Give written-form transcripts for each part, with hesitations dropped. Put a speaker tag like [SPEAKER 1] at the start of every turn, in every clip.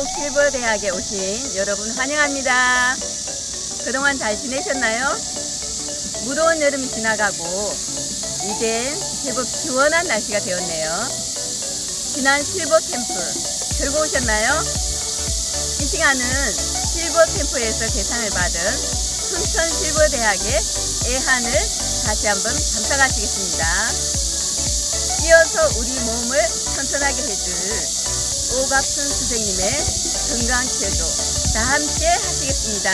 [SPEAKER 1] 경북실버대학에 오신 여러분 환영합니다. 그동안 잘 지내셨나요? 무더운 여름이 지나가고 이젠 제법 시원한 날씨가 되었네요. 지난 실버 캠프 즐거우셨나요? 이 시간은 실버 캠프에서 대상을 받은 순천실버대학의 애한을 다시 한번 감상하시겠습니다. 이어서 우리 몸을 튼튼하게 해줄 오갑순 선생님의 건강체조 다 함께 하시겠습니다.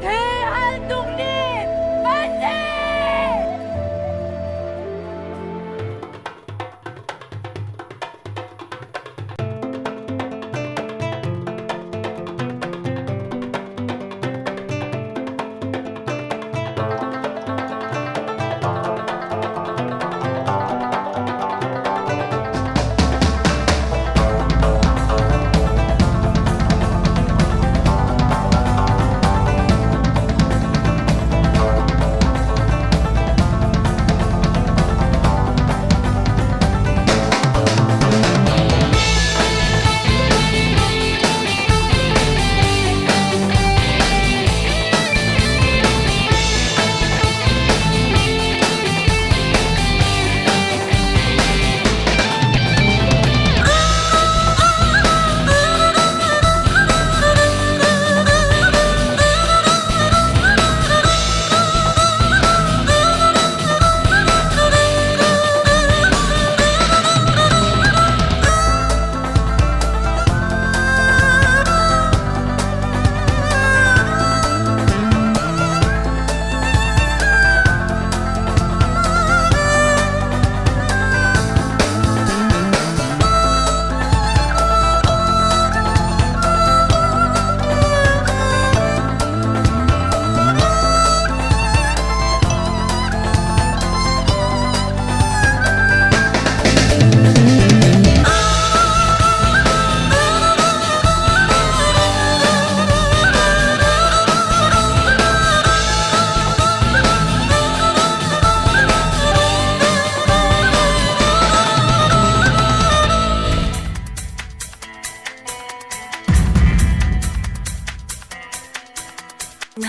[SPEAKER 2] 대한독립 만세!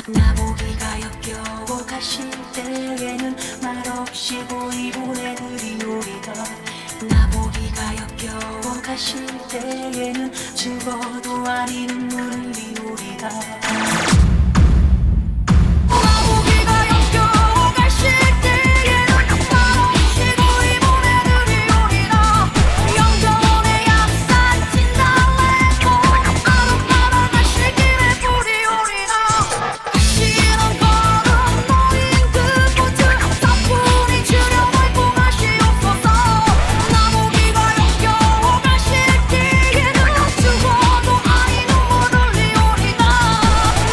[SPEAKER 3] 나보기가 역겨워 가실 때에는 말없이 고이 보내드리오리다. 나보기가 역겨워 가실 때에는 죽어도 아닌 눈물을 흘리오리다. 나보기가 역겨워 가실 때에는 말없이 고이 보내드리오리다. 영정원의 약산 진달래꽃 아름다운 가실 길에 뿌리오리다. 가시는 걸음 모인 그곳을 사뿐히 줄여밟고 가시옵소서. 나보기가 역겨워 가실 때에는 죽어도 아니 눈물 흘리오리다.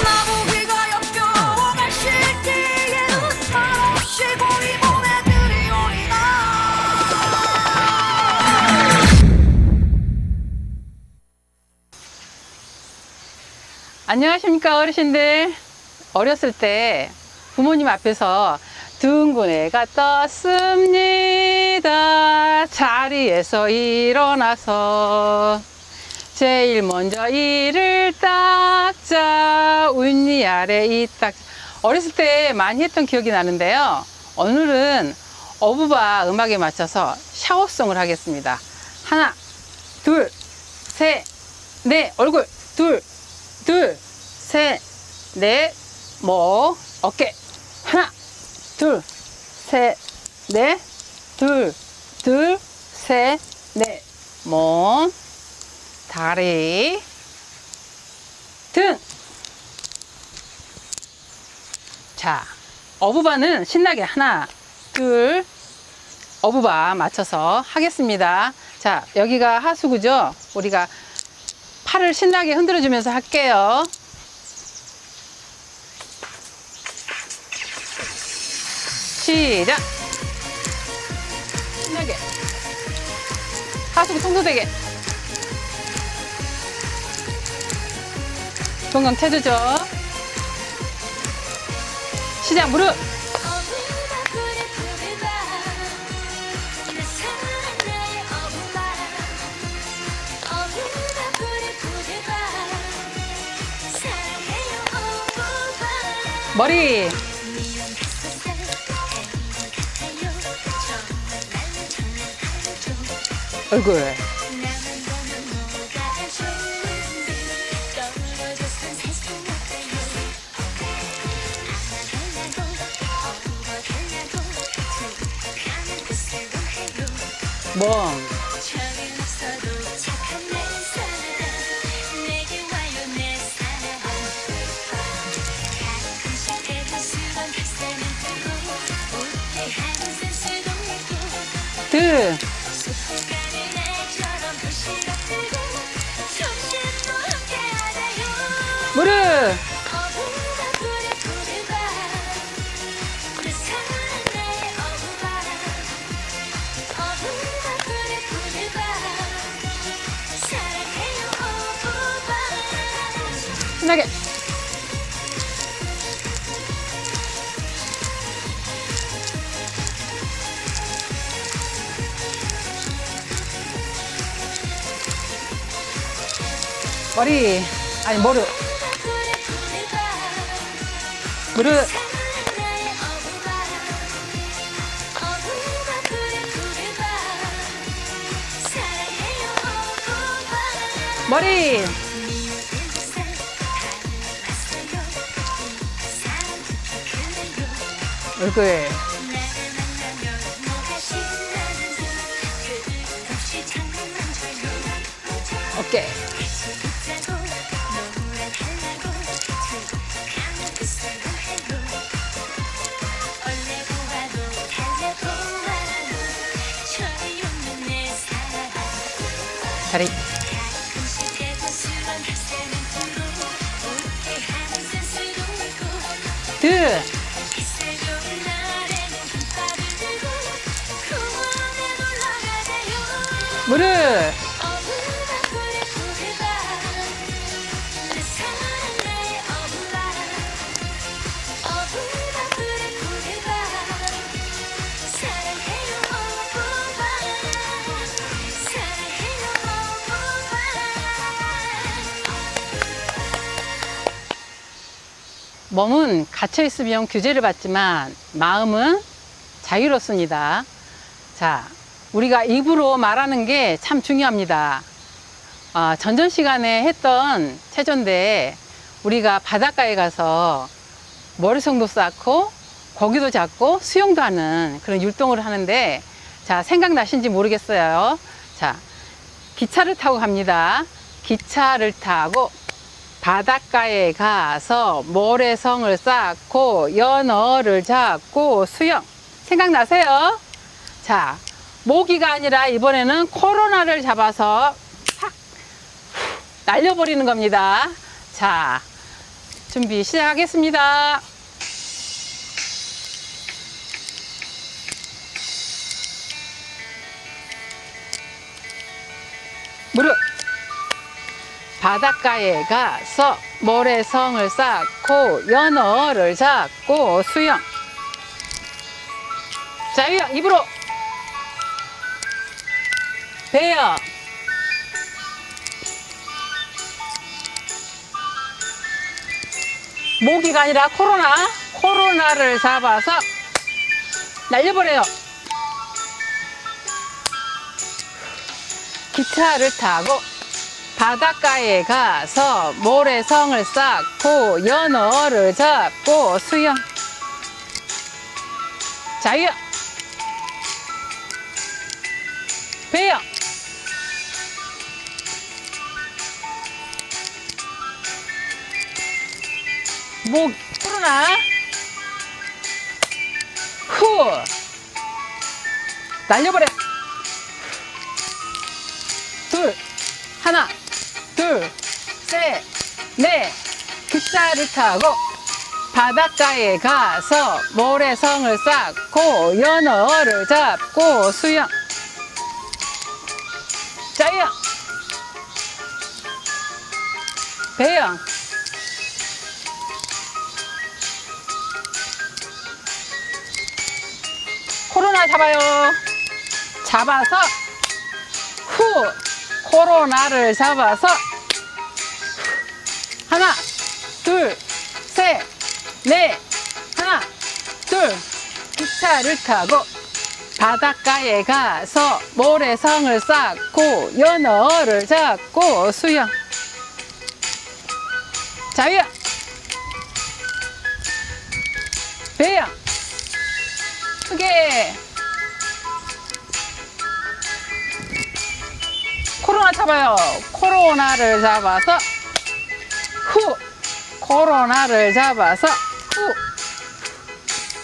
[SPEAKER 3] 나보기가 역겨워 가실 때에는 말없이 고이 보내드리오리다.
[SPEAKER 2] 안녕하십니까 어르신들. 어렸을 때 부모님 앞에서 둥근 애가 떴습니다. 자리에서 일어나서 제일 먼저 이를 닦자 운니 아래 이 닦자. 어렸을 때 많이 했던 기억이 나는데요. 오늘은 어부바 음악에 맞춰서 샤워송을 하겠습니다. 하나, 둘, 셋, 넷, 얼굴, 둘, 셋, 넷, 목, 어깨. 하나, 둘, 셋, 넷. 둘, 셋, 넷. 몸, 다리, 등. 자, 어부바는 신나게 하나, 둘, 어부바 맞춰서 하겠습니다. 자, 여기가 하수구죠? 우리가 팔을 신나게 흔들어 주면서 할게요. 시작! 신나게. 하수구 청소되게. 건강 체조죠? 시작! 무릎!
[SPEAKER 3] 어부바 불에 불을 봐 내 사랑은 나의 어부바 어부바 불에 불을 봐 사랑해요 어부바
[SPEAKER 2] 머리!
[SPEAKER 3] 미움했었어 행복해요 정말 나는 장난하죠
[SPEAKER 2] 얼굴.
[SPEAKER 3] 나만 보면 뭐가 좋은지 떠물어줬던 세상 어때요 안아달라고 어부어달라고 툭하면 뜻을 해요
[SPEAKER 2] 멍.
[SPEAKER 3] 철은 없어도 착한 내 사랑 내게 와요 내 사랑 가끔씩 대수한 햇살은 뜨고 웃게 하는 센스도 있고
[SPEAKER 2] 등.
[SPEAKER 3] 수고가는 날처럼 도시가 뜨고 점심도 함께하자요
[SPEAKER 2] 무릎.
[SPEAKER 3] 어부바 불에 불을 봐내 사랑은 나의 어부바 어부바 불에 불을 봐 사랑해요 어부바
[SPEAKER 2] 신나게. 머리. 아니, 무릎.
[SPEAKER 3] 어부바 불에 불을 봐
[SPEAKER 2] 무릎.
[SPEAKER 3] 사랑은 나의 어부바 어부바 불에 불을 봐 사랑해요 어부바
[SPEAKER 2] 머리.
[SPEAKER 3] 미움을 왔어요 사랑 부탁해요
[SPEAKER 2] 얼굴.
[SPEAKER 3] 나를 만나면 뭐가 신나는지 끝없이 장난만 쳐요
[SPEAKER 2] 어깨.
[SPEAKER 3] 같이 웃자고 너무나 달라고 툭하면 뜻을 해요 얼레 보아도 달래 보아도 철이 없는 내 사랑
[SPEAKER 2] 다리.
[SPEAKER 3] 가끔씩 대수한 햇살은 뜨고 웃게 하는 센스도 있고
[SPEAKER 2] 등.
[SPEAKER 3] 햇살 좋은 날에는 깃발을 들고 공원에 놀러 가자요
[SPEAKER 2] 무릎.
[SPEAKER 3] 어부바 불에 불을 봐내 사랑은 나의 어부바 어부바 불에 불을 봐 사랑해요 어부바 사랑해요 어부바
[SPEAKER 2] 몸은 갇혀 있으면 규제를 받지만 마음은 자유롭습니다. 자, 우리가 입으로 말하는 게 참 중요합니다. 전전 시간에 했던 체조인데 우리가 바닷가에 가서 머리속도 쌓고 고기도 잡고 수영도 하는 그런 율동을 하는데 자, 생각나신지 모르겠어요. 자, 기차를 타고 갑니다. 기차를 타고 바닷가에 가서 모래성을 쌓고 연어를 잡고 수영. 생각나세요? 자, 모기가 아니라 이번에는 코로나를 잡아서 팍 날려버리는 겁니다. 자, 준비 시작하겠습니다. 무릎. 바닷가에 가서 모래성을 쌓고 연어를 잡고 수영. 자, 입으로. 배요. 모기가 아니라 코로나를 잡아서 날려버려요. 기차를 타고 바닷가에 가서 모래성을 쌓고 연어를 잡고 수영. 자유. 배요. 목 코로나. 후. 날려버려. 둘. 하나. 둘. 셋. 넷. 기차를 타고 바닷가에 가서 모래성을 쌓고 연어를 잡고 수영. 자유. 배영. 코로나 잡아요. 잡아서 후. 코로나를 잡아서 하나, 둘, 셋, 넷. 하나, 둘. 기차를 타고 바닷가에 가서 모래성을 쌓고 연어를 잡고 수영. 자유. 배영. 크게. 코로나 잡아요. 코로나를 잡아서 후. 코로나를 잡아서 후.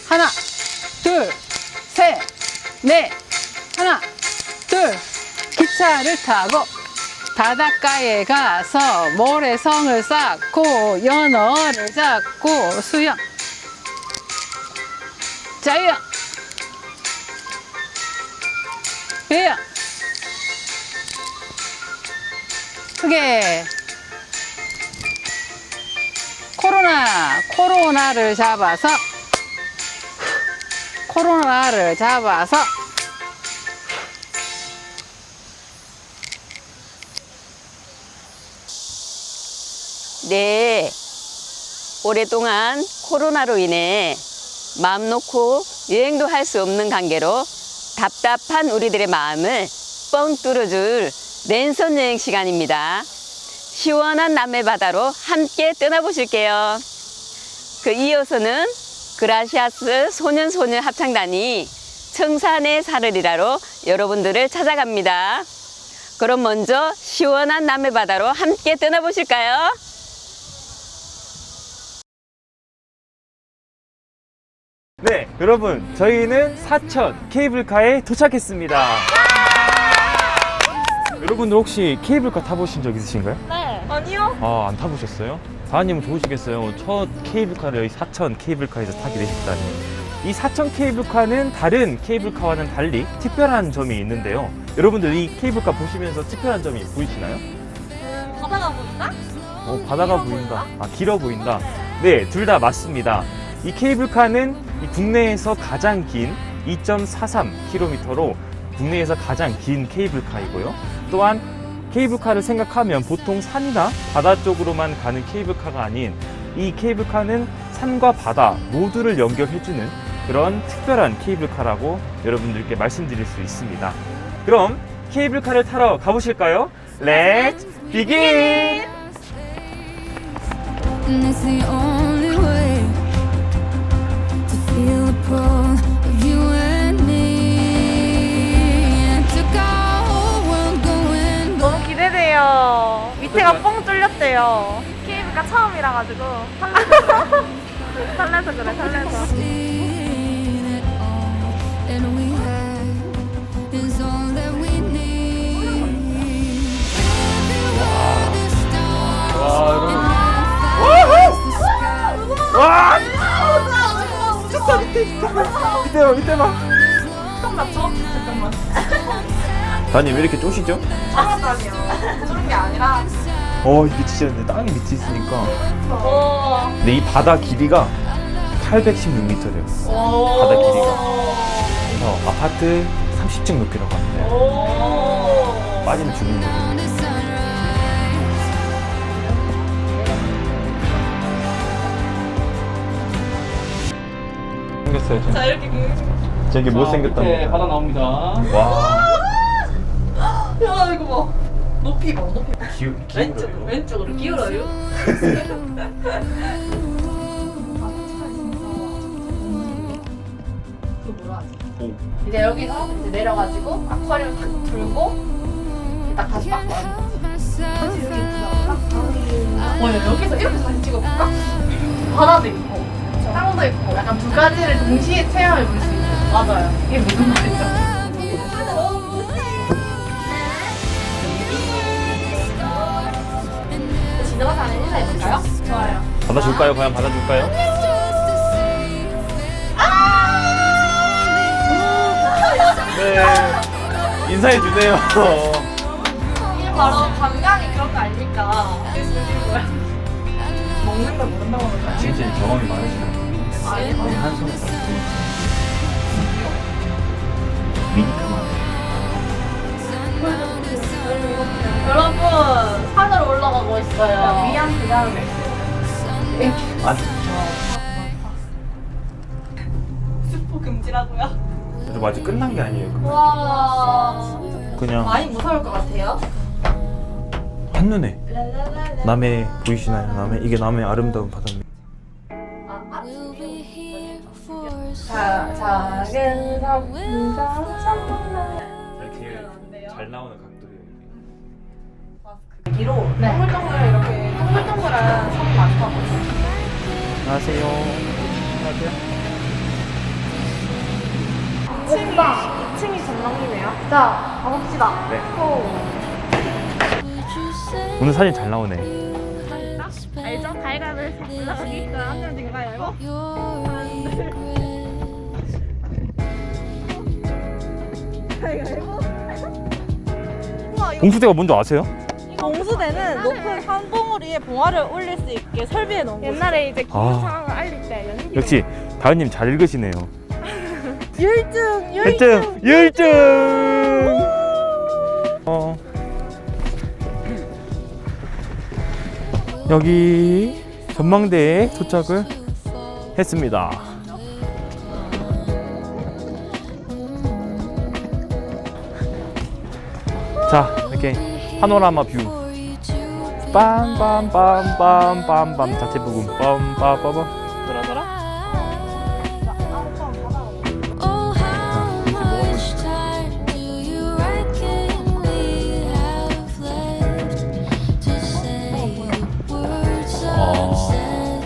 [SPEAKER 2] 하나, 둘, 셋, 넷. 하나, 둘. 기차를 타고 바닷가에 가서 모래성을 쌓고 연어를 잡고 수영. 자유. 배영. 크게. 코로나를 잡아서 코로나를 잡아서
[SPEAKER 1] 네, 오랫동안 코로나로 인해 마음 놓고 여행도 할 수 없는 관계로 답답한 우리들의 마음을 뻥 뚫어줄 랜선 여행 시간입니다. 시원한 남해바다로 함께 떠나보실게요. 그 이어서는 그라시아스 소년소녀 합창단이 청산의 사르리라로 여러분들을 찾아갑니다. 그럼 먼저 시원한 남해바다로 함께 떠나보실까요?
[SPEAKER 4] 네, 여러분, 저희는 사천 케이블카에 도착했습니다. 여러분들 혹시 케이블카 타보신 적 있으신가요?
[SPEAKER 5] 네. 아니요.
[SPEAKER 4] 아, 안 타보셨어요? 다은님은 좋으시겠어요. 첫 케이블카를 여기 사천 케이블카에서 타게 되셨다니. 이 사천 케이블카는 다른 케이블카와는 달리 특별한 점이 있는데요. 여러분들 이 케이블카 보시면서 특별한 점이 보이시나요?
[SPEAKER 5] 바다가 보인다?
[SPEAKER 4] 바다가 보인다. 아, 길어 보인다. 네, 둘 다 맞습니다. 이 케이블카는 이 국내에서 가장 긴 2.43km로 국내에서 가장 긴 케이블카이고요. 또한 케이블카를 생각하면 보통 산이나 바다 쪽으로만 가는 케이블카가 아닌 이 케이블카는 산과 바다 모두를 연결해주는 그런 특별한 케이블카라고 여러분들께 말씀드릴 수 있습니다. 그럼 케이블카를 타러 가보실까요? Let's begin!
[SPEAKER 3] And it's the only way to feel the pull of you and me. And took our whole world going
[SPEAKER 5] 너무 기대돼요. 밑에가 뻥 뚫렸대요. 케이블카 처음이라 가지고 설레서 그래. 설레서.
[SPEAKER 3] seen it all. And we had is all that we need. If you were the stars
[SPEAKER 4] 와, 여러분.
[SPEAKER 3] and I was the sky.
[SPEAKER 4] 와! 밑에 봐. 다님 왜 이렇게 쪼시죠?
[SPEAKER 5] 아니요. 그런 게 아니라.
[SPEAKER 4] 이게 진짜 근데 땅이 밑에 있으니까.
[SPEAKER 5] 오.
[SPEAKER 4] 근데 이 바다 길이가 816m래요. 바다 길이가. 그래서 아파트 30층 높이라고 하는데
[SPEAKER 5] 오.
[SPEAKER 4] 빠지면 죽는 거예요.
[SPEAKER 3] On the sunrise.
[SPEAKER 4] 생겼어요.
[SPEAKER 5] 자, 이렇게
[SPEAKER 4] 저게 못생겼다.
[SPEAKER 6] 밑에 바다 나옵니다.
[SPEAKER 4] 와.
[SPEAKER 5] 야, 이거 봐.
[SPEAKER 6] 높이 봐, 높이 봐.
[SPEAKER 4] 기울어요.
[SPEAKER 6] 왼쪽으로 기울어요.
[SPEAKER 4] 오.
[SPEAKER 6] 이제 여기서 이제 내려가지고 아쿠아리움 탁 돌고 딱 다시 빡 와요. 여기서 이렇게 사진 찍어볼까? 바다도 있고 땅도 있고 약간 두 가지를 동시에 체험해 볼 수 있는. 맞아요. 이게 무슨 말이죠? 지나가서 안에 인사해볼까요? 좋아요.
[SPEAKER 4] 받아줄까요? 과연 받아줄까요? 네. 인사해 주세요.
[SPEAKER 6] 이게 바로 관광이 그런 거 아닙니까? 먹는 걸 모른다고 하는 거야?
[SPEAKER 4] 진짜 경험이 많으시네요.
[SPEAKER 6] 아니,
[SPEAKER 4] 한 손에 다 미니카만.
[SPEAKER 6] 여러분 산으로 올라가고 있어요. 미안 그 다음에.
[SPEAKER 4] 아,
[SPEAKER 6] 스포 금지라고요?
[SPEAKER 4] 그래도 아직 끝난 게 아니에요.
[SPEAKER 6] 와
[SPEAKER 4] 그냥
[SPEAKER 6] 많이 무서울 것 같아요.
[SPEAKER 4] 한눈에 남해 보이시나요? 남해 이게 남해 아름다운 바다입니다.
[SPEAKER 3] We'll be here for
[SPEAKER 6] 작은
[SPEAKER 4] 이렇게 잘 나오는 각도예요.
[SPEAKER 6] 여기로 동글동글 이렇게 동글동글한 섬이 많다고.
[SPEAKER 4] 안녕하세요. 안녕하세요.
[SPEAKER 6] 2층이 전망이네요. 자, 가봅시다.
[SPEAKER 4] 네.
[SPEAKER 3] would you say
[SPEAKER 4] 오늘 사진 잘 나오네.
[SPEAKER 6] 알죠? 가위가위를 올라가기. 안 되면 지금 가위바위보.
[SPEAKER 3] your regrets?
[SPEAKER 4] 공수대가 뭔지 아세요?
[SPEAKER 7] 공수대는 높은 산봉우리에 봉화를 올릴 수 있게 설비해 놓은 곳.
[SPEAKER 6] 옛날에 이제
[SPEAKER 4] 아.
[SPEAKER 6] 기후 상황을 알릴 때 연기.
[SPEAKER 4] 역시 다은님 잘 읽으시네요.
[SPEAKER 7] 열등.
[SPEAKER 4] 1등! 여기 전망대에 도착을 했습니다. 자, 이렇게 파노라마 뷰. 빰빰빰빰빰빰 자체 부분 빰빰빰빰.
[SPEAKER 3] Oh, how much time do you reckon we have left to say the words unsaid?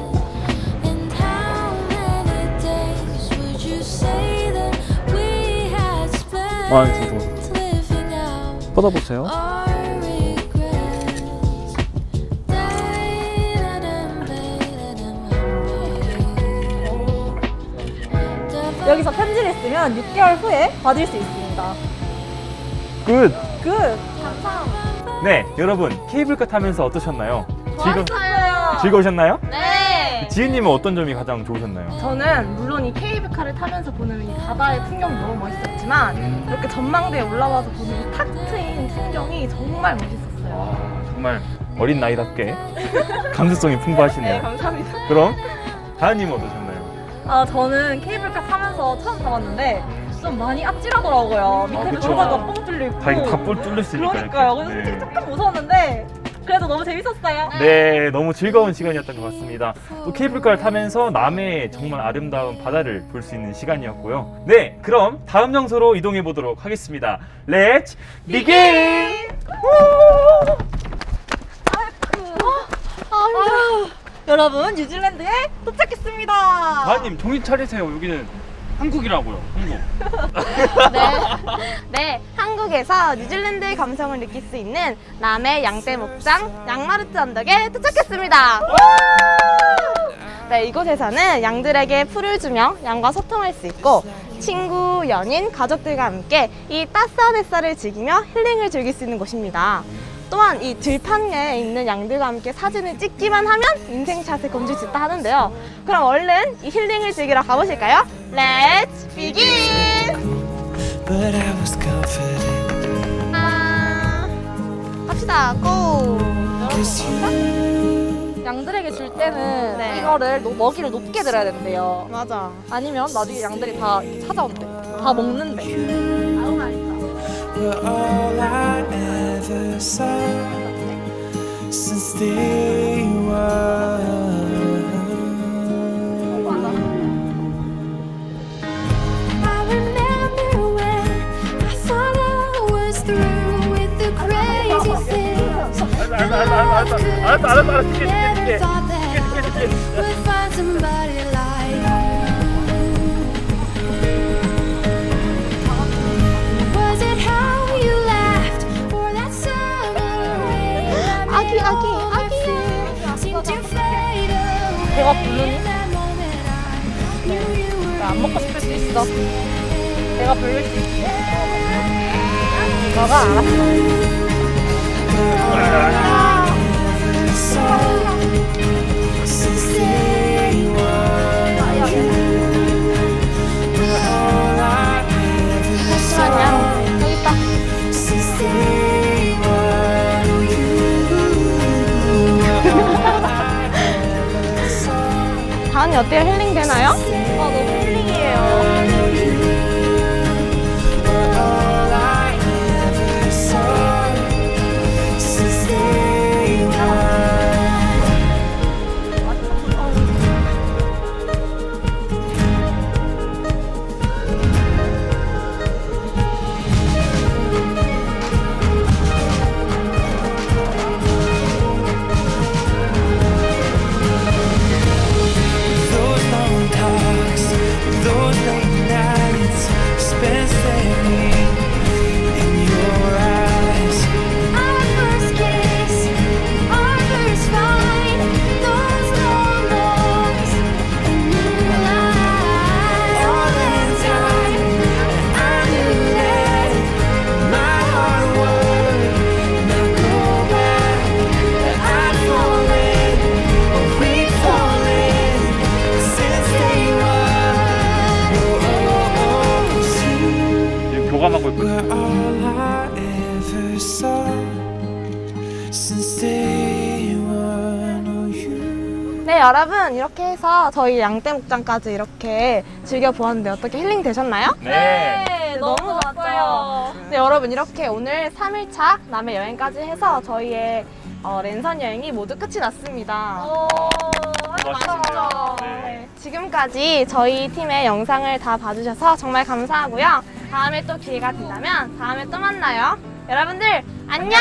[SPEAKER 3] And how many days would you say that we had spent living out
[SPEAKER 4] 뻗어보세요.
[SPEAKER 3] our regrets?
[SPEAKER 7] 여기서 편지를 쓰면 6개월 후에 받을 수 있습니다.
[SPEAKER 4] 끝!
[SPEAKER 7] 끝.
[SPEAKER 4] 네, 여러분 케이블카 타면서 어떠셨나요?
[SPEAKER 6] 좋았어요.
[SPEAKER 4] 즐거우셨나요?
[SPEAKER 6] 네.
[SPEAKER 4] 지은님은 어떤 점이 가장 좋으셨나요?
[SPEAKER 6] 저는 물론 이 케이블카를 타면서 보는 이 바다의 풍경이 너무 멋있었지만 이렇게 전망대에 올라와서 보는 이 탁 트인 풍경이 정말 멋있었어요.
[SPEAKER 4] 와, 정말 어린 나이답게 감수성이 풍부하시네요.
[SPEAKER 6] 네, 감사합니다.
[SPEAKER 4] 그럼 다은님은 어떠셨나요?
[SPEAKER 7] 저는 케이블카 타면서 처음 타봤는데 좀 많이 아찔하더라고요. 밑에서
[SPEAKER 4] 그쵸.
[SPEAKER 7] 바다가 뻥 뚫려 있고.
[SPEAKER 4] 다 이렇게 다볼 뚫릴 수 있으니까.
[SPEAKER 7] 그러니까요.
[SPEAKER 4] 이렇게.
[SPEAKER 7] 그래서 솔직히 조금 무서웠는데 그래도 너무 재밌었어요.
[SPEAKER 4] 네, 너무 즐거운 시간이었던 것 같습니다. 또 케이블카를 타면서 남해의 정말 아름다운 바다를 볼 수 있는 시간이었고요. 네, 그럼 다음 장소로 이동해 보도록 하겠습니다. Let's begin!
[SPEAKER 7] 여러분 뉴질랜드에 도착했습니다.
[SPEAKER 4] 다은님 정신 차리세요. 여기는 한국이라고요. 한국.
[SPEAKER 5] 네, 한국에서 뉴질랜드의 감성을 느낄 수 있는 남해 양떼 목장 양마르트 언덕에 도착했습니다. 네, 이곳에서는 양들에게 풀을 주며 양과 소통할 수 있고 친구, 연인, 가족들과 함께 이 따스한 햇살을 즐기며 힐링을 즐길 수 있는 곳입니다. 또한 이 들판에 있는 양들과 함께 사진을 찍기만 하면 인생샷을 건질 수 있다 하는데요. 그럼 얼른 이 힐링을 즐기러 가보실까요? Let's begin!
[SPEAKER 8] But I was confident.
[SPEAKER 5] 갑시다, 고!
[SPEAKER 7] 양들에게 줄 때는
[SPEAKER 5] 네.
[SPEAKER 7] 이거를 먹이를 높게 들어야 된대요.
[SPEAKER 5] 맞아.
[SPEAKER 7] 아니면 나중에 양들이 다 이렇게 찾아온대. 다 먹는데.
[SPEAKER 8] Were all I ever ever saw since day one.
[SPEAKER 3] I remember when I thought I was through with the crazy things. Never thought that I would find somebody like you. Was it how you laughed or that summer rain that made all my fears seem to fade away?
[SPEAKER 7] 배가 부르니?
[SPEAKER 3] That moment I knew you were
[SPEAKER 7] 안 먹고 싶을 수 있어. 내가 부를 수 있어. 너가 알았어.
[SPEAKER 8] Since day one, you're all I ever saw. Since day one,
[SPEAKER 5] 다은이 어때요? 힐링 되나요?
[SPEAKER 7] 너무 힐링이에요.
[SPEAKER 8] all I ever saw. Since day one. Those long talks, those late nights spent staring in your eyes.
[SPEAKER 3] Our first kiss, our first fight, those long walks in moonlight.
[SPEAKER 8] All in time, I knew that my heart would not go back. That I'd fallen, or we'd fallen since day one. Oh,
[SPEAKER 4] 지금 교감하고 있거든요.
[SPEAKER 8] we're all I ever saw since day one. Oh, you.
[SPEAKER 5] 네, 여러분 이렇게 해서 저희 양떼 목장까지 이렇게 즐겨보았는데 어떻게 힐링 되셨나요?
[SPEAKER 4] 네.
[SPEAKER 7] 네, 너무 좋았어요.
[SPEAKER 5] 네, 여러분 이렇게 오늘 3일차 남해 여행까지 해서 저희의 랜선 여행이 모두 끝이 났습니다.
[SPEAKER 4] 고맙습니다. 네.
[SPEAKER 5] 네, 지금까지 저희 팀의 영상을 다 봐주셔서 정말 감사하고요. 다음에 또 기회가 된다면 다음에 또 만나요. 여러분들 안녕!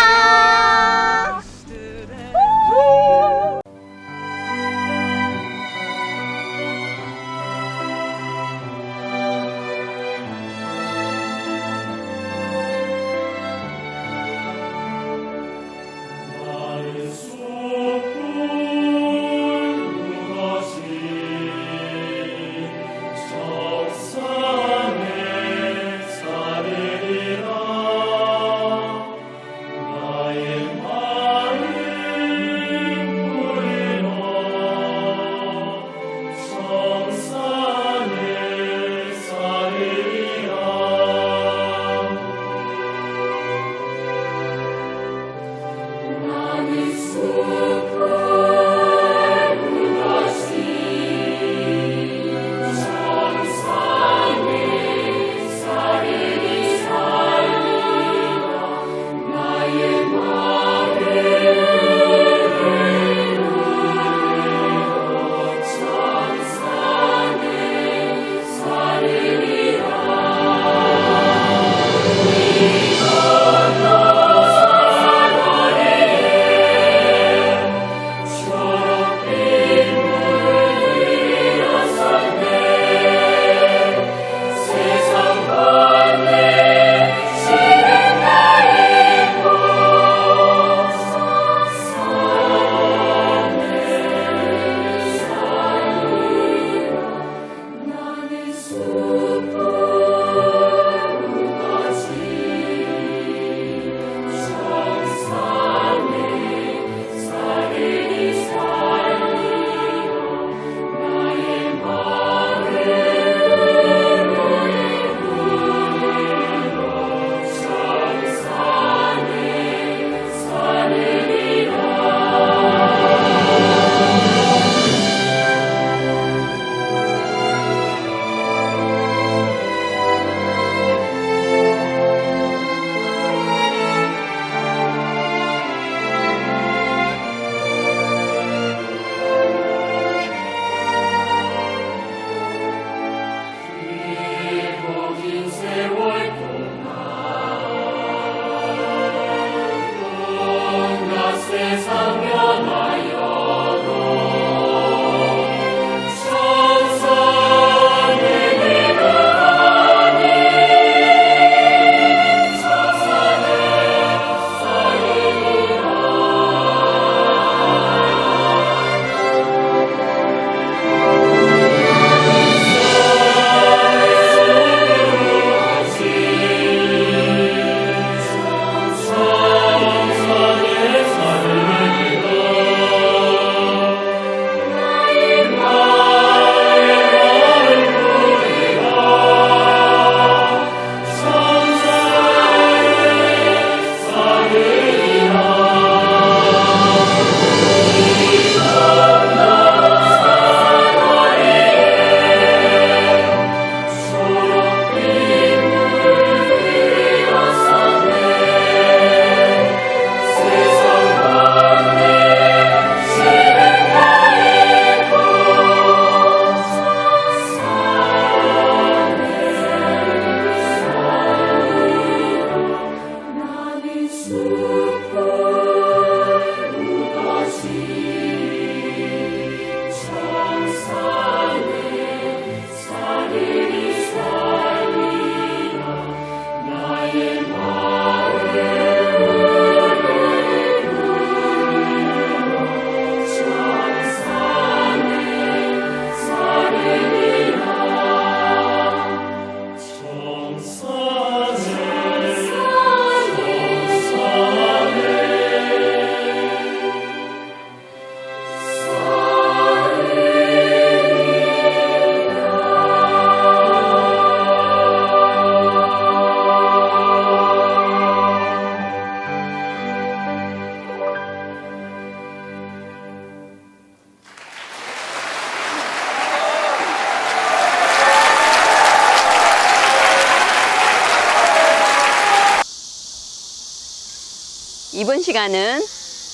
[SPEAKER 1] 이번 시간은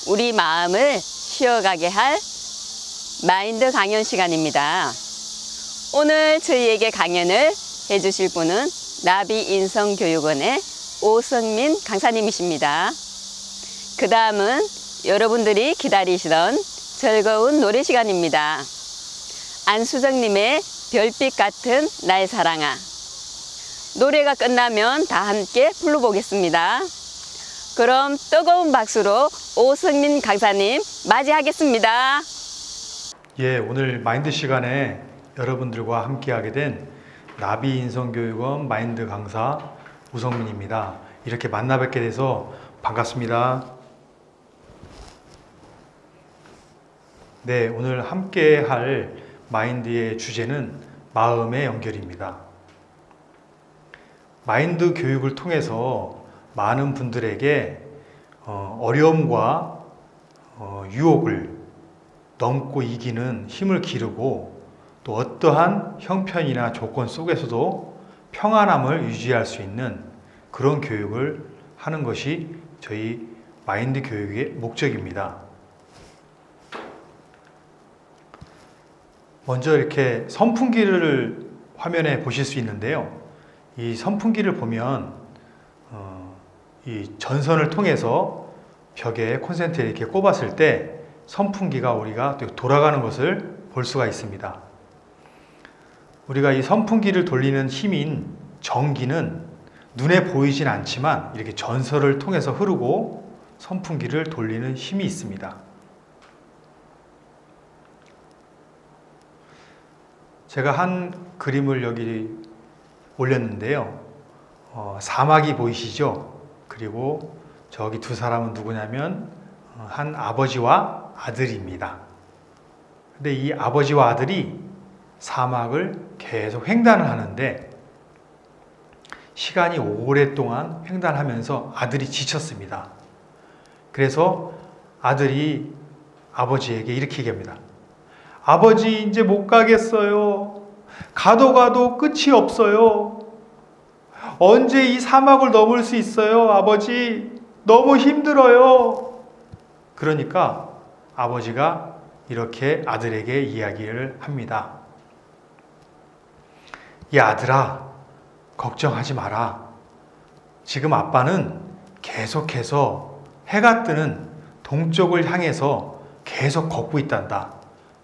[SPEAKER 1] 우리 마음을 쉬어가게 할 마인드 강연 시간입니다. 오늘 저희에게 강연을 해주실 분은 나비인성교육원의 오성민 강사님이십니다. 그 다음은 여러분들이 기다리시던 즐거운 노래 시간입니다. 안수정님의 별빛 같은 나의 사랑아. 노래가 끝나면 다 함께 불러보겠습니다. 그럼 뜨거운 박수로 오성민 강사님 맞이하겠습니다.
[SPEAKER 9] 예, 오늘 마인드 시간에 여러분들과 함께하게 된 나비인성교육원 마인드 강사 우성민입니다. 이렇게 만나 뵙게 돼서 반갑습니다. 네, 오늘 함께 할 마인드의 주제는 마음의 연결입니다. 마인드 교육을 통해서 많은 분들에게 어려움과 유혹을 넘고 이기는 힘을 기르고 또 어떠한 형편이나 조건 속에서도 평안함을 유지할 수 있는 그런 교육을 하는 것이 저희 마인드 교육의 목적입니다. 먼저 이렇게 선풍기를 화면에 보실 수 있는데요. 이 선풍기를 보면 이 전선을 통해서 벽에 콘센트를 이렇게 꼽았을 때 선풍기가 우리가 돌아가는 것을 볼 수가 있습니다. 우리가 이 선풍기를 돌리는 힘인 전기는 눈에 보이진 않지만 이렇게 전선을 통해서 흐르고 선풍기를 돌리는 힘이 있습니다. 제가 한 그림을 여기 올렸는데요. 사막이 보이시죠? 그리고 저기 두 사람은 누구냐면 한 아버지와 아들입니다. 근데 이 아버지와 아들이 사막을 계속 횡단을 하는데 시간이 오랫동안 횡단하면서 아들이 지쳤습니다. 그래서 아들이 아버지에게 이렇게 얘기합니다. 아버지, 이제 못 가겠어요. 가도 끝이 없어요. 언제 이 사막을 넘을 수 있어요? 아버지, 너무 힘들어요. 그러니까 아버지가 이렇게 아들에게 이야기를 합니다. 야, 아들아, 걱정하지 마라. 지금 아빠는 계속해서 해가 뜨는 동쪽을 향해서 계속 걷고 있단다.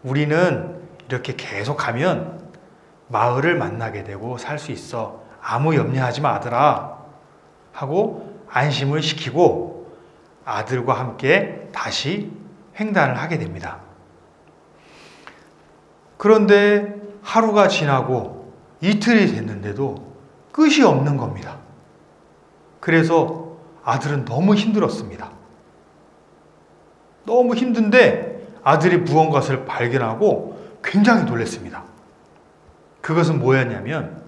[SPEAKER 9] 우리는 이렇게 계속 가면 마을을 만나게 되고 살 수 있어. 아무 염려하지 마, 아들아. 하고 안심을 시키고 아들과 함께 다시 횡단을 하게 됩니다. 그런데 하루가 지나고 이틀이 됐는데도 끝이 없는 겁니다. 그래서 아들은 너무 힘들었습니다. 너무 힘든데 아들이 무언가를 발견하고 굉장히 놀랐습니다. 그것은 뭐였냐면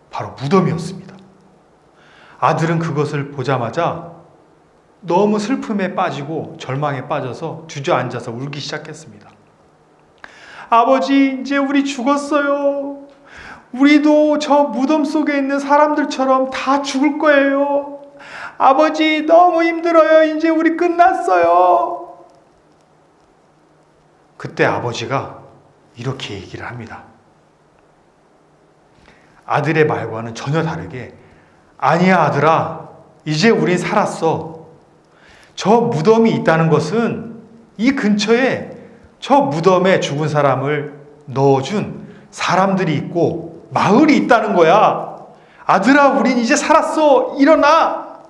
[SPEAKER 9] 바로 무덤이었습니다. 아들은 그것을 보자마자 너무 슬픔에 빠지고 절망에 빠져서 주저앉아서 울기 시작했습니다. 아버지, 이제 우리 죽었어요. 우리도 저 무덤 속에 있는 사람들처럼 다 죽을 거예요. 아버지, 너무 힘들어요. 이제 우리 끝났어요. 그때 아버지가 이렇게 얘기를 합니다. 아들의 말과는 전혀 다르게, 아니야 아들아, 이제 우린 살았어. 저 무덤이 있다는 것은 이 근처에 저 무덤에 죽은 사람을 넣어준 사람들이 있고 마을이 있다는 거야. 아들아, 우린 이제 살았어. 일어나.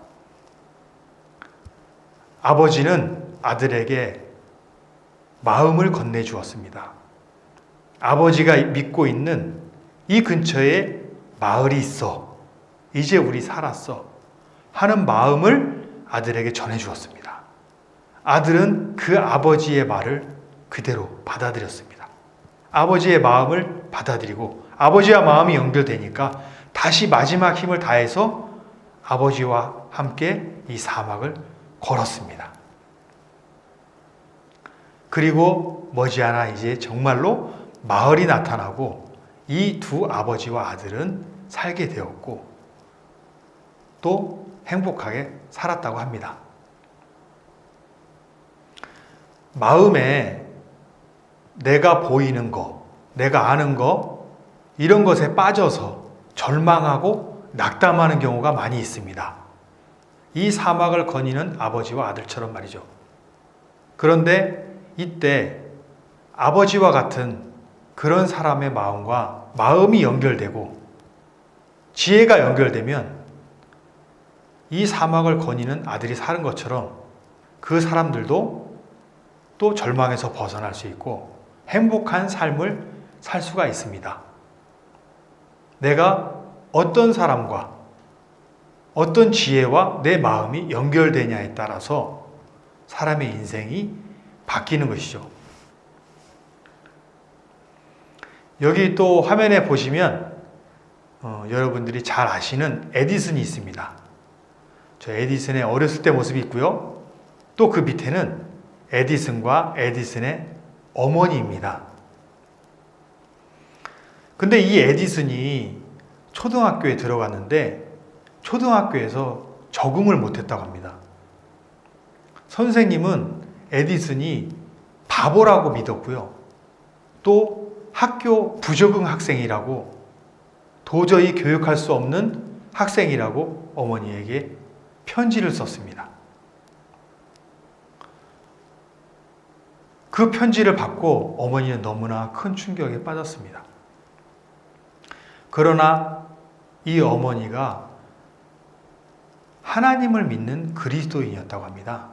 [SPEAKER 9] 아버지는 아들에게 마음을 건네주었습니다. 아버지가 믿고 있는 이 근처에 마을이 있어. 이제 우리 살았어. 하는 마음을 아들에게 전해주었습니다. 아들은 그 아버지의 말을 그대로 받아들였습니다. 아버지의 마음을 받아들이고 아버지와 마음이 연결되니까 다시 마지막 힘을 다해서 아버지와 함께 이 사막을 걸었습니다. 그리고 머지않아 이제 정말로 마을이 나타나고 이 두 아버지와 아들은 살게 되었고 또 행복하게 살았다고 합니다. 마음에 내가 보이는 거, 내가 아는 거, 이런 것에 빠져서 절망하고 낙담하는 경우가 많이 있습니다. 이 사막을 거니는 아버지와 아들처럼 말이죠. 그런데 이때 아버지와 같은 그런 사람의 마음과 마음이 연결되고 지혜가 연결되면 이 사막을 거니는 아들이 사는 것처럼 그 사람들도 또 절망에서 벗어날 수 있고 행복한 삶을 살 수가 있습니다. 내가 어떤 사람과 어떤 지혜와 내 마음이 연결되냐에 따라서 사람의 인생이 바뀌는 것이죠. 여기 또 화면에 보시면 여러분들이 잘 아시는 에디슨이 있습니다. 저 에디슨의 어렸을 때 모습이 있고요. 또 그 밑에는 에디슨과 에디슨의 어머니입니다. 근데 이 에디슨이 초등학교에 들어갔는데 초등학교에서 적응을 못했다고 합니다. 선생님은 에디슨이 바보라고 믿었고요. 또 학교 부적응 학생이라고, 도저히 교육할 수 없는 학생이라고 어머니에게 편지를 썼습니다. 그 편지를 받고 어머니는 너무나 큰 충격에 빠졌습니다. 그러나 이 어머니가 하나님을 믿는 그리스도인이었다고 합니다.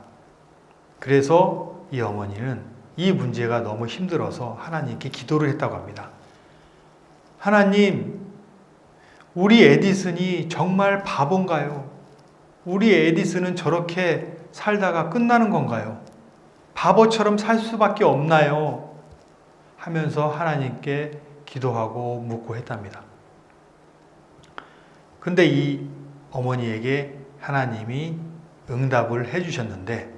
[SPEAKER 9] 그래서 이 어머니는 이 문제가 너무 힘들어서 하나님께 기도를 했다고 합니다. 하나님, 우리 에디슨이 정말 바본가요? 우리 에디슨은 저렇게 살다가 끝나는 건가요? 바보처럼 살 수밖에 없나요? 하면서 하나님께 기도하고 묻고 했답니다. 근데 이 어머니에게 하나님이 응답을 해주셨는데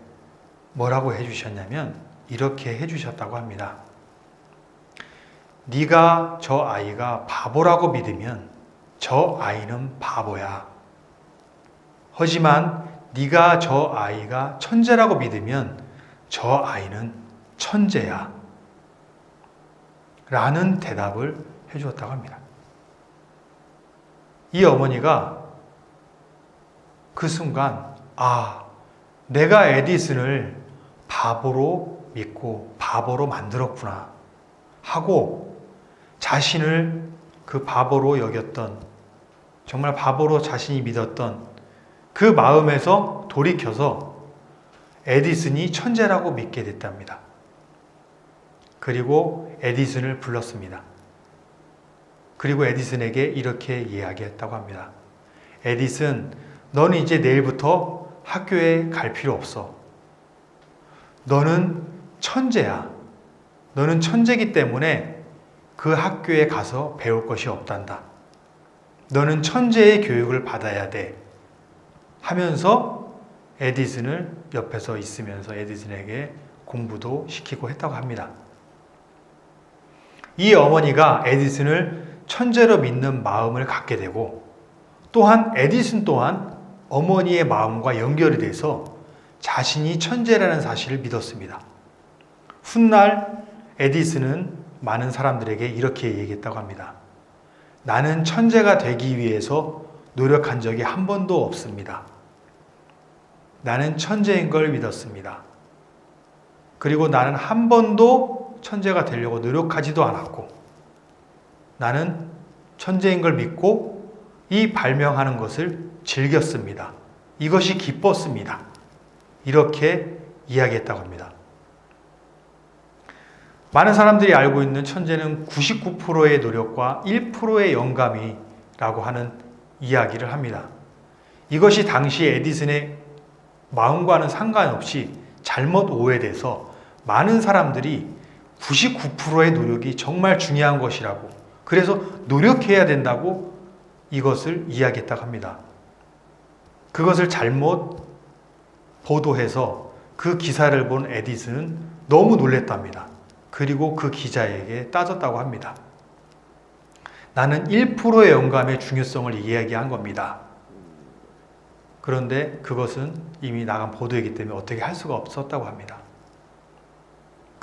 [SPEAKER 9] 뭐라고 해주셨냐면 이렇게 해주셨다고 합니다. 네가 저 아이가 바보라고 믿으면 저 아이는 바보야. 하지만 네가 저 아이가 천재라고 믿으면 저 아이는 천재야. 라는 대답을 해주었다고 합니다. 이 어머니가 그 순간 내가 에디슨을 바보로 믿고 바보로 만들었구나 하고 자신을 그 바보로 여겼던, 정말 바보로 자신이 믿었던 그 마음에서 돌이켜서 에디슨이 천재라고 믿게 됐답니다. 그리고 에디슨을 불렀습니다. 그리고 에디슨에게 이렇게 이야기했다고 합니다. 에디슨, 너는 이제 내일부터 학교에 갈 필요 없어. 너는 천재야. 너는 천재이기 때문에 그 학교에 가서 배울 것이 없단다. 너는 천재의 교육을 받아야 돼. 하면서 에디슨을 옆에서 있으면서 에디슨에게 공부도 시키고 했다고 합니다. 이 어머니가 에디슨을 천재로 믿는 마음을 갖게 되고, 또한 에디슨 또한 어머니의 마음과 연결이 돼서 자신이 천재라는 사실을 믿었습니다. 훗날 에디슨은 많은 사람들에게 이렇게 얘기했다고 합니다. 나는 천재가 되기 위해서 노력한 적이 한 번도 없습니다. 나는 천재인 걸 믿었습니다. 그리고 나는 한 번도 천재가 되려고 노력하지도 않았고, 나는 천재인 걸 믿고 이 발명하는 것을 즐겼습니다. 이것이 기뻤습니다. 이렇게 이야기했다고 합니다. 많은 사람들이 알고 있는 천재는 99%의 노력과 1%의 영감이라고 하는 이야기를 합니다. 이것이 당시 에디슨의 마음과는 상관없이 잘못 오해돼서 많은 사람들이 99%의 노력이 정말 중요한 것이라고, 그래서 노력해야 된다고 이것을 이야기했다고 합니다. 그것을 잘못 보도해서 그 기사를 본 에디슨은 너무 놀랬답니다. 그리고 그 기자에게 따졌다고 합니다. 나는 1%의 영감의 중요성을 이야기한 겁니다. 그런데 그것은 이미 나간 보도이기 때문에 어떻게 할 수가 없었다고 합니다.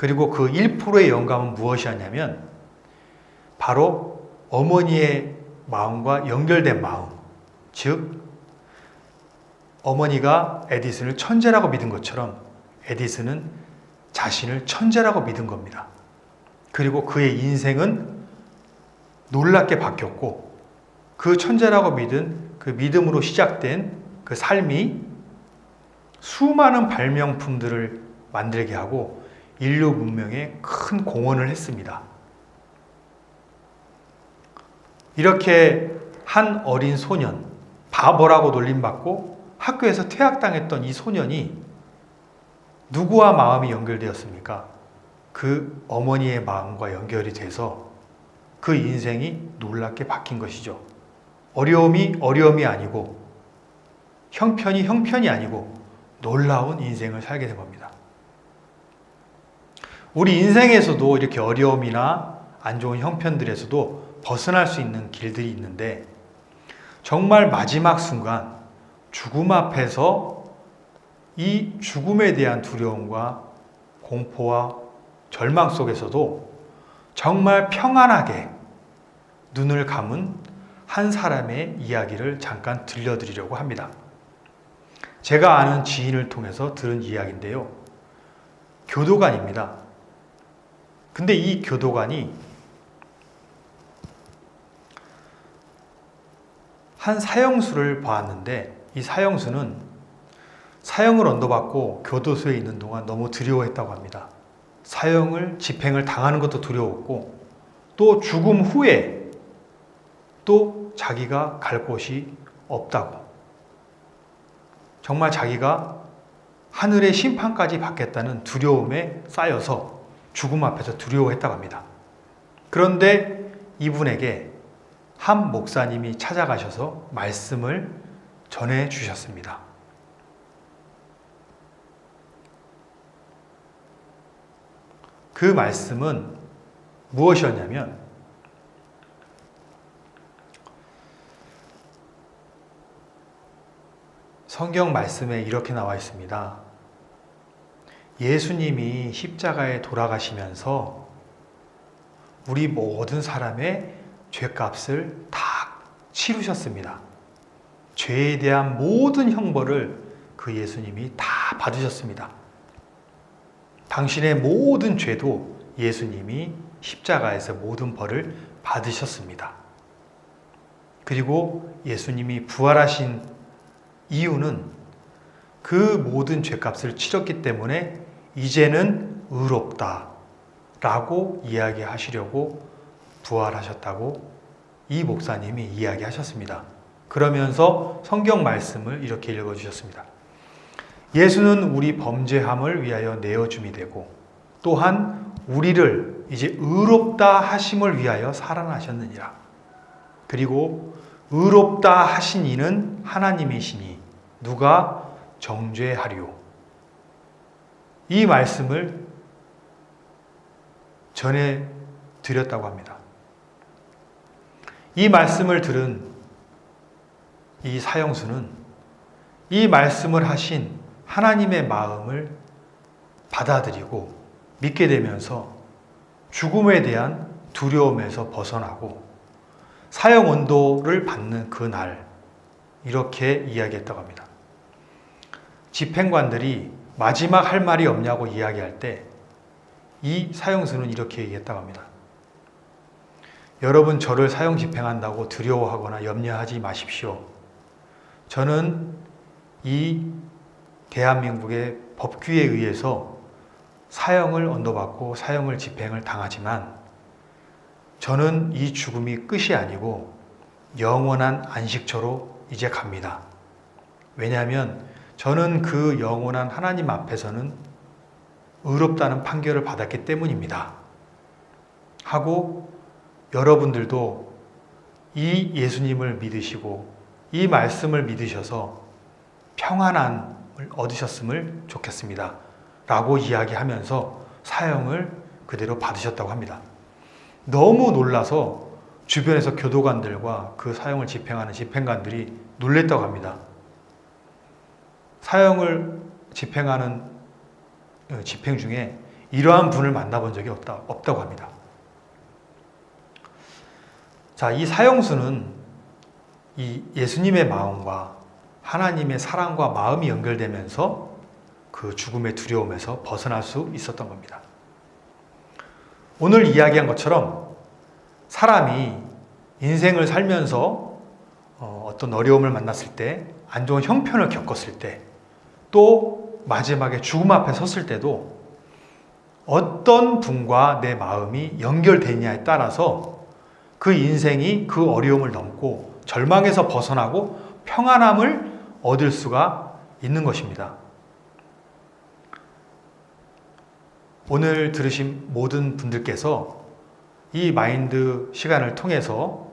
[SPEAKER 9] 그리고 그 1%의 영감은 무엇이었냐면 바로 어머니의 마음과 연결된 마음, 즉 어머니가 에디슨을 천재라고 믿은 것처럼 에디슨은 자신을 천재라고 믿은 겁니다. 그리고 그의 인생은 놀랍게 바뀌었고 그 천재라고 믿은 그 믿음으로 시작된 그 삶이 수많은 발명품들을 만들게 하고 인류 문명에 큰 공헌을 했습니다. 이렇게 한 어린 소년, 바보라고 놀림받고 학교에서 퇴학당했던 이 소년이 누구와 마음이 연결되었습니까? 그 어머니의 마음과 연결이 돼서 그 인생이 놀랍게 바뀐 것이죠. 어려움이 어려움이 아니고 형편이 형편이 아니고 놀라운 인생을 살게 된 겁니다. 우리 인생에서도 이렇게 어려움이나 안 좋은 형편들에서도 벗어날 수 있는 길들이 있는데 정말 마지막 순간 죽음 앞에서 이 죽음에 대한 두려움과 공포와 절망 속에서도 정말 평안하게 눈을 감은 한 사람의 이야기를 잠깐 들려드리려고 합니다. 제가 아는 지인을 통해서 들은 이야기인데요. 교도관입니다. 근데 이 교도관이 한 사형수를 봤는데 이 사형수는 사형을 언도받고 교도소에 있는 동안 너무 두려워했다고 합니다. 사형을 집행을 당하는 것도 두려웠고 또 죽음 후에 또 자기가 갈 곳이 없다고, 정말 자기가 하늘의 심판까지 받겠다는 두려움에 쌓여서 죽음 앞에서 두려워했다고 합니다. 그런데 이분에게 한 목사님이 찾아가셔서 말씀을 전해 주셨습니다. 그 말씀은 무엇이었냐면 성경 말씀에 이렇게 나와 있습니다. 예수님이 십자가에 돌아가시면서 우리 모든 사람의 죄값을 다 치르셨습니다. 죄에 대한 모든 형벌을 그 예수님이 다 받으셨습니다. 당신의 모든 죄도 예수님이 십자가에서 모든 벌을 받으셨습니다. 그리고 예수님이 부활하신 이유는 그 모든 죄값을 치렀기 때문에 이제는 의롭다 라고 이야기하시려고 부활하셨다고 이 목사님이 이야기하셨습니다. 그러면서 성경 말씀을 이렇게 읽어주셨습니다. 예수는 우리 범죄함을 위하여 내어줌이 되고 또한 우리를 이제 의롭다 하심을 위하여 살아나셨느니라. 그리고 의롭다 하신 이는 하나님이시니 누가 정죄하리요. 이 말씀을 전해 드렸다고 합니다. 이 말씀을 들은 이 사형수는 이 말씀을 하신 하나님의 마음을 받아들이고 믿게 되면서 죽음에 대한 두려움에서 벗어나고 사형 언도를 받는 그날, 이렇게 이야기했다고 합니다. 집행관들이 마지막 할 말이 없냐고 이야기할 때 이 사형수는 이렇게 얘기했다고 합니다. 여러분, 저를 사형 집행한다고 두려워하거나 염려하지 마십시오. 저는 이 대한민국의 법규에 의해서 사형을 언도받고 사형을 집행을 당하지만 저는 이 죽음이 끝이 아니고 영원한 안식처로 이제 갑니다. 왜냐하면 저는 그 영원한 하나님 앞에서는 의롭다는 판결을 받았기 때문입니다. 하고 여러분들도 이 예수님을 믿으시고 이 말씀을 믿으셔서 평안함을 얻으셨음을 좋겠습니다. 라고 이야기하면서 사형을 그대로 받으셨다고 합니다. 너무 놀라서 주변에서 교도관들과 그 사형을 집행하는 집행관들이 놀랬다고 합니다. 사형을 집행하는 집행 중에 이러한 분을 만나본 적이 없다고 합니다. 자, 이 사형수는 이 예수님의 마음과 하나님의 사랑과 마음이 연결되면서 그 죽음의 두려움에서 벗어날 수 있었던 겁니다. 오늘 이야기한 것처럼 사람이 인생을 살면서 어떤 어려움을 만났을 때, 안 좋은 형편을 겪었을 때, 또 마지막에 죽음 앞에 섰을 때도 어떤 분과 내 마음이 연결되느냐에 따라서 그 인생이 그 어려움을 넘고 절망에서 벗어나고 평안함을 얻을 수가 있는 것입니다. 오늘 들으신 모든 분들께서 이 마인드 시간을 통해서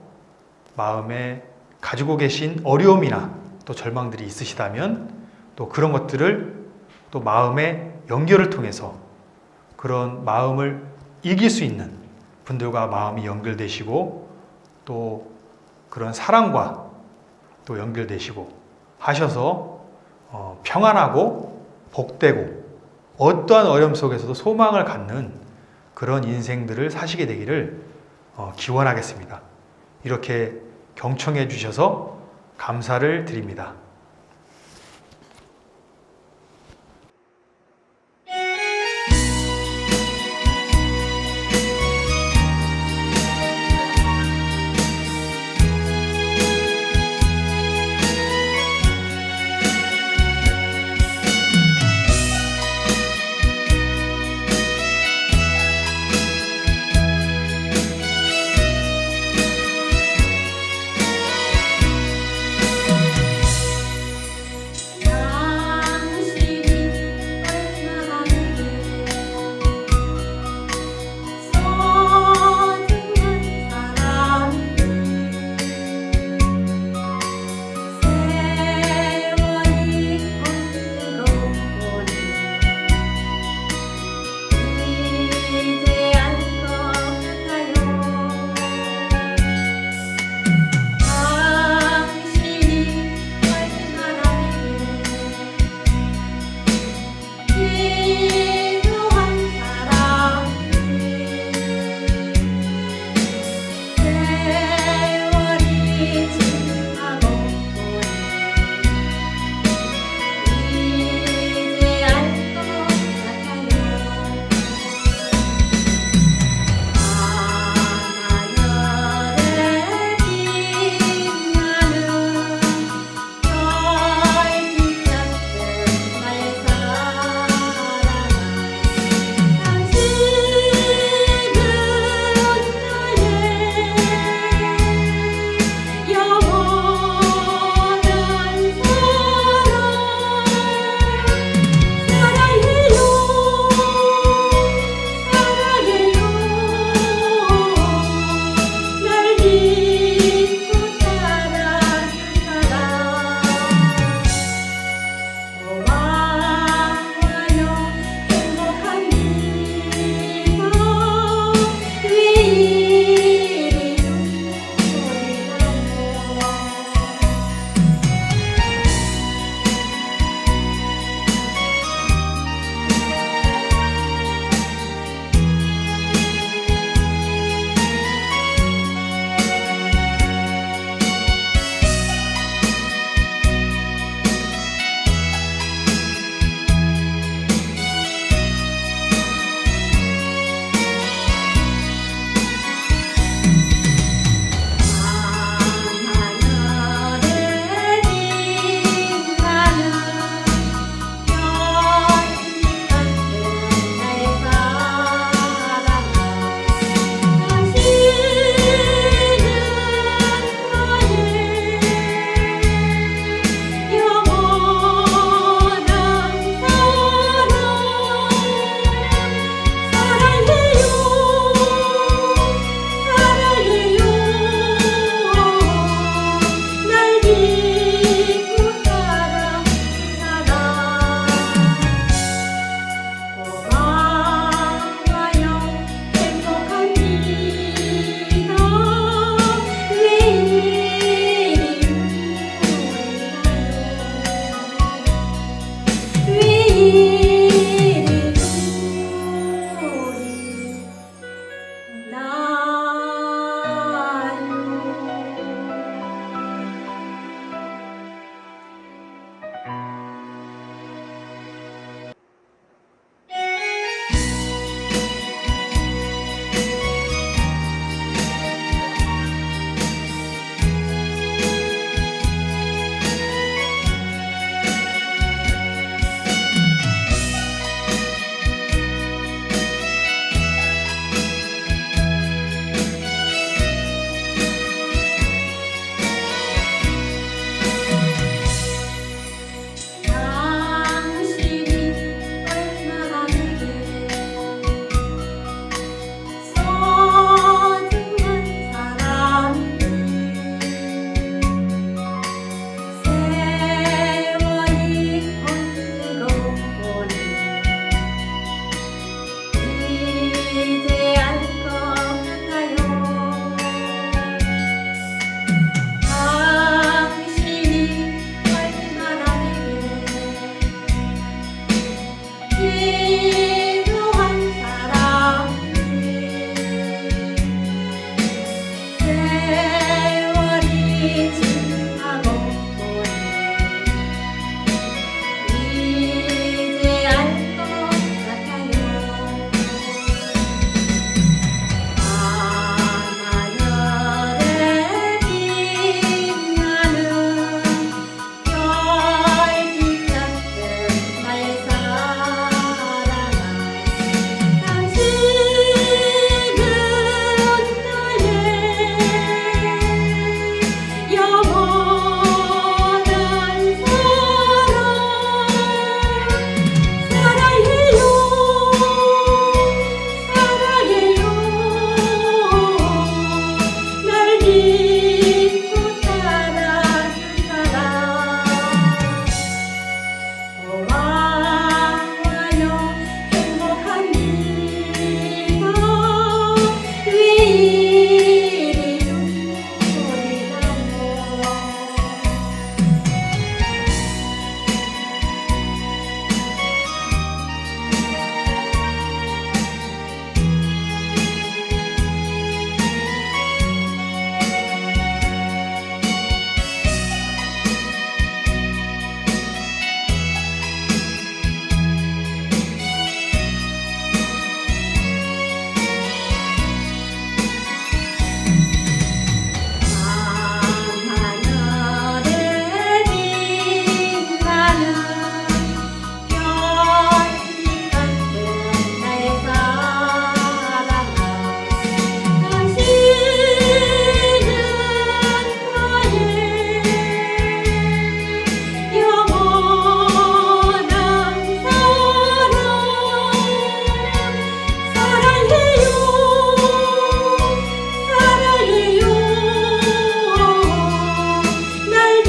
[SPEAKER 9] 마음에 가지고 계신 어려움이나 또 절망들이 있으시다면 또 그런 것들을 또 마음의 연결을 통해서 그런 마음을 이길 수 있는 분들과 마음이 연결되시고 또 그런 사랑과 또 연결되시고 하셔서 평안하고 복되고 어떠한 어려움 속에서도 소망을 갖는 그런 인생들을 사시게 되기를 기원하겠습니다. 이렇게 경청해 주셔서 감사를 드립니다.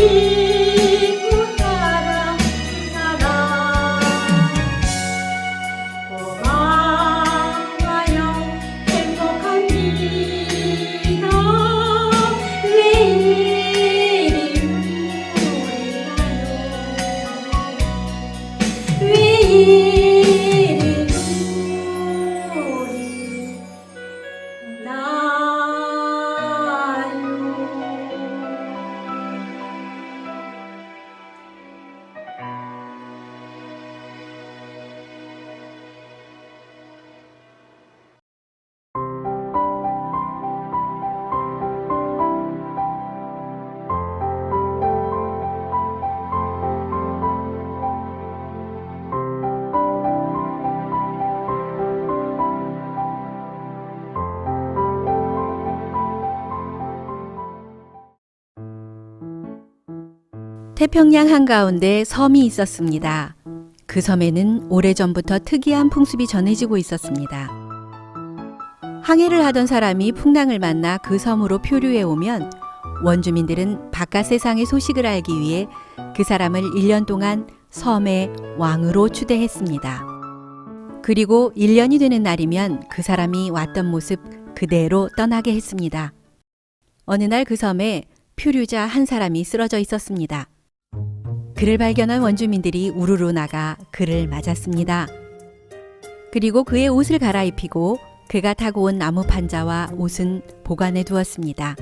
[SPEAKER 10] 믿고 따라가라. 고마워요 행복합니다. 왜 이리 우울해요. 왜 이리 우울해 나요.
[SPEAKER 11] 태평양 한가운데 섬이 있었습니다. 그 섬에는 오래전부터 특이한 풍습이 전해지고 있었습니다. 항해를 하던 사람이 풍랑을 만나 그 섬으로 표류해 오면 원주민들은 바깥 세상의 소식을 알기 위해 그 사람을 1년 동안 섬의 왕으로 추대했습니다. 그리고 1년이 되는 날이면 그 사람이 왔던 모습 그대로 떠나게 했습니다. 어느 날 그 섬에 표류자 한 사람이 쓰러져 있었습니다. 그를 발견한 원주민들이 우르르 나가 그를 맞았습니다. 그리고 그의 옷을 갈아입히고 그가 타고 온 나무 판자와 옷은 보관해 두었습니다.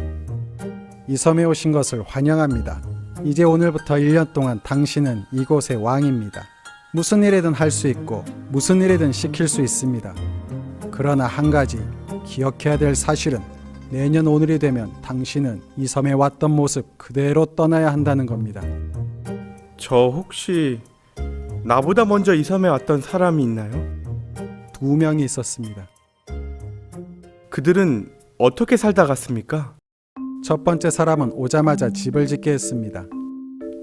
[SPEAKER 12] 이 섬에 오신 것을 환영합니다. 이제 오늘부터 1년 동안 당신은 이곳의 왕입니다. 무슨 일이든 할 수 있고 무슨 일이든 시킬 수 있습니다. 그러나 한 가지 기억해야 될 사실은 내년 오늘이 되면 당신은 이 섬에 왔던 모습 그대로 떠나야 한다는 겁니다.
[SPEAKER 13] 저 혹시 나보다 먼저 이 섬에 왔던 사람이 있나요?
[SPEAKER 12] 2명이 있었습니다.
[SPEAKER 13] 그들은 어떻게 살다 갔습니까?
[SPEAKER 12] 첫 번째 사람은 오자마자 집을 짓게 했습니다.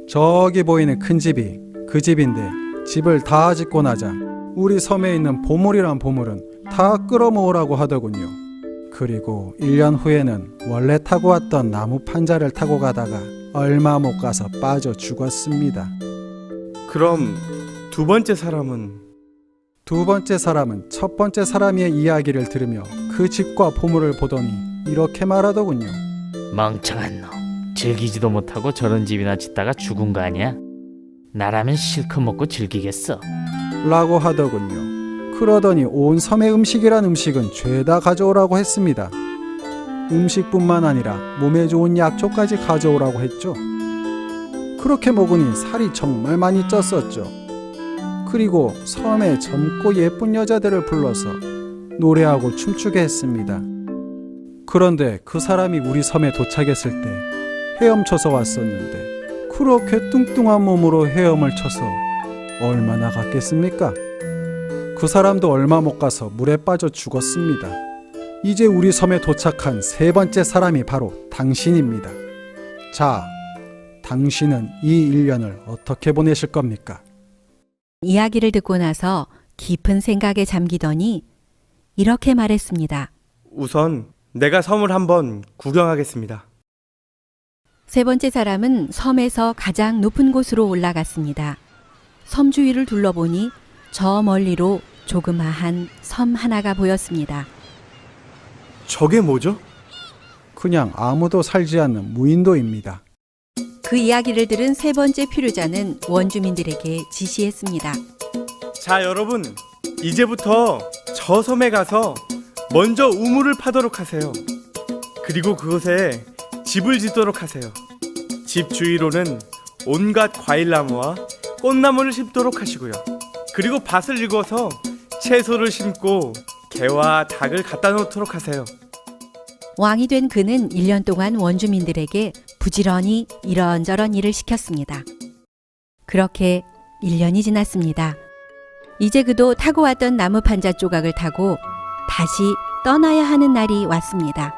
[SPEAKER 12] 저기 보이는 큰 집이 그 집인데 집을 다 짓고 나자 우리 섬에 있는 보물이란 보물은 다 끌어모으라고 하더군요. 그리고 1년 후에는 원래 타고 왔던 나무 판자를 타고 가다가 얼마 못 가서 빠져 죽었습니다.
[SPEAKER 13] 그럼 두 번째 사람은?
[SPEAKER 12] 두 번째 사람은 첫 번째 사람의 이야기를 들으며 그 집과 보물을 보더니 이렇게 말하더군요.
[SPEAKER 14] 멍청한 놈, 즐기지도 못하고 저런 집이나 짓다가 죽은 거 아니야? 나라면 실컷 먹고 즐기겠어
[SPEAKER 12] 라고 하더군요. 그러더니 온 섬의 음식이란 음식은 죄다 가져오라고 했습니다. 음식뿐만 아니라 몸에 좋은 약초까지 가져오라고 했죠. 그렇게 먹으니 살이 정말 많이 쪘었죠. 그리고 섬에 젊고 예쁜 여자들을 불러서 노래하고 춤추게 했습니다. 그런데 그 사람이 우리 섬에 도착했을 때 헤엄쳐서 왔었는데 그렇게 뚱뚱한 몸으로 헤엄을 쳐서 얼마나 갔겠습니까? 그 사람도 얼마 못 가서 물에 빠져 죽었습니다. 이제 우리 섬에 도착한 세 번째 사람이 바로 당신입니다. 자, 당신은 이 1년을 어떻게 보내실 겁니까?
[SPEAKER 11] 이야기를 듣고 나서 깊은 생각에 잠기더니 이렇게 말했습니다.
[SPEAKER 13] 우선 내가 섬을 한번 구경하겠습니다.
[SPEAKER 11] 세 번째 사람은 섬에서 가장 높은 곳으로 올라갔습니다. 섬 주위를 둘러보니 저 멀리로 조그마한 섬 하나가 보였습니다.
[SPEAKER 13] 저게 뭐죠?
[SPEAKER 12] 그냥 아무도 살지 않는 무인도입니다.
[SPEAKER 11] 그 이야기를 들은 세 번째 표류자는 원주민들에게 지시했습니다.
[SPEAKER 13] 자, 여러분, 이제부터 저 섬에 가서 먼저 우물을 파도록 하세요. 그리고 그곳에 집을 짓도록 하세요. 집 주위로는 온갖 과일나무와 꽃나무를 심도록 하시고요. 그리고 밭을 일궈서 채소를 심고 개와 닭을 갖다 놓도록 하세요.
[SPEAKER 11] 왕이 된 그는 1년 동안 원주민들에게 부지런히 이런저런 일을 시켰습니다. 그렇게 1년이 지났습니다. 이제 그도 타고 왔던 나무 판자 조각을 타고 다시 떠나야 하는 날이 왔습니다.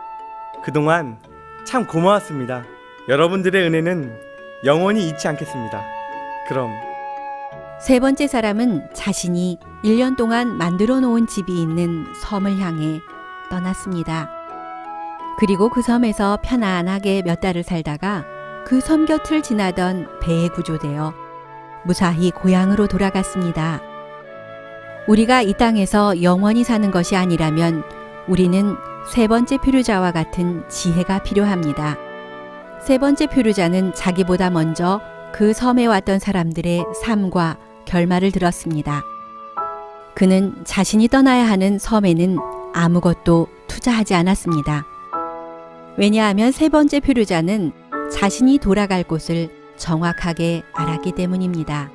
[SPEAKER 13] 그동안 참 고마웠습니다. 여러분들의 은혜는 영원히 잊지 않겠습니다. 그럼
[SPEAKER 11] 세 번째 사람은 자신이 1년 동안 만들어 놓은 집이 있는 섬을 향해 떠났습니다. 그리고 그 섬에서 편안하게 몇 달을 살다가 그 섬 곁을 지나던 배에 구조되어 무사히 고향으로 돌아갔습니다. 우리가 이 땅에서 영원히 사는 것이 아니라면 우리는 세 번째 표류자와 같은 지혜가 필요합니다. 세 번째 표류자는 자기보다 먼저 그 섬에 왔던 사람들의 삶과 결말을 들었습니다. 그는 자신이 떠나야 하는 섬에는 아무것도 투자하지 않았습니다. 왜냐하면 세 번째 표류자는 자신이 돌아갈 곳을 정확하게 알았기 때문입니다.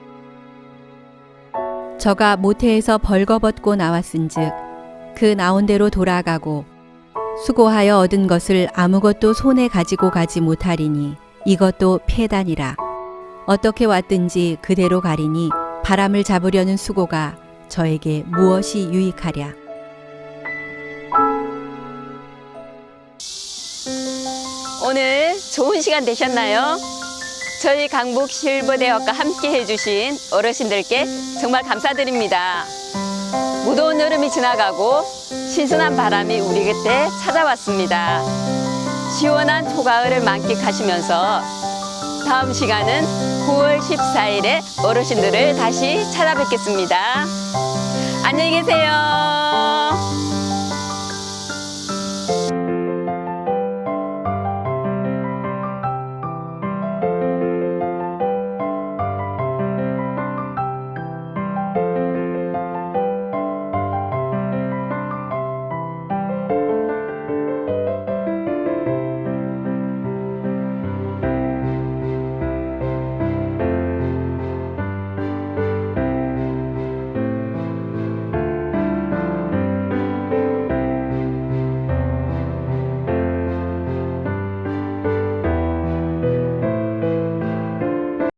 [SPEAKER 11] 저가 모태에서 벌거벗고 나왔은즉 그 나온 대로 돌아가고 수고하여 얻은 것을 아무것도 손에 가지고 가지 못하리니 이것도 폐단이라. 어떻게 왔든지 그대로 가리니 바람을 잡으려는 수고가 저에게 무엇이 유익하랴.
[SPEAKER 1] 오늘 좋은 시간 되셨나요? 저희 강북실버대학과 함께 해주신 어르신들께 정말 감사드립니다. 무더운 여름이 지나가고 신선한 바람이 우리 곁에 찾아왔습니다. 시원한 초가을을 만끽하시면서 다음 시간은 9월 14일에 어르신들을 다시 찾아뵙겠습니다. 안녕히 계세요.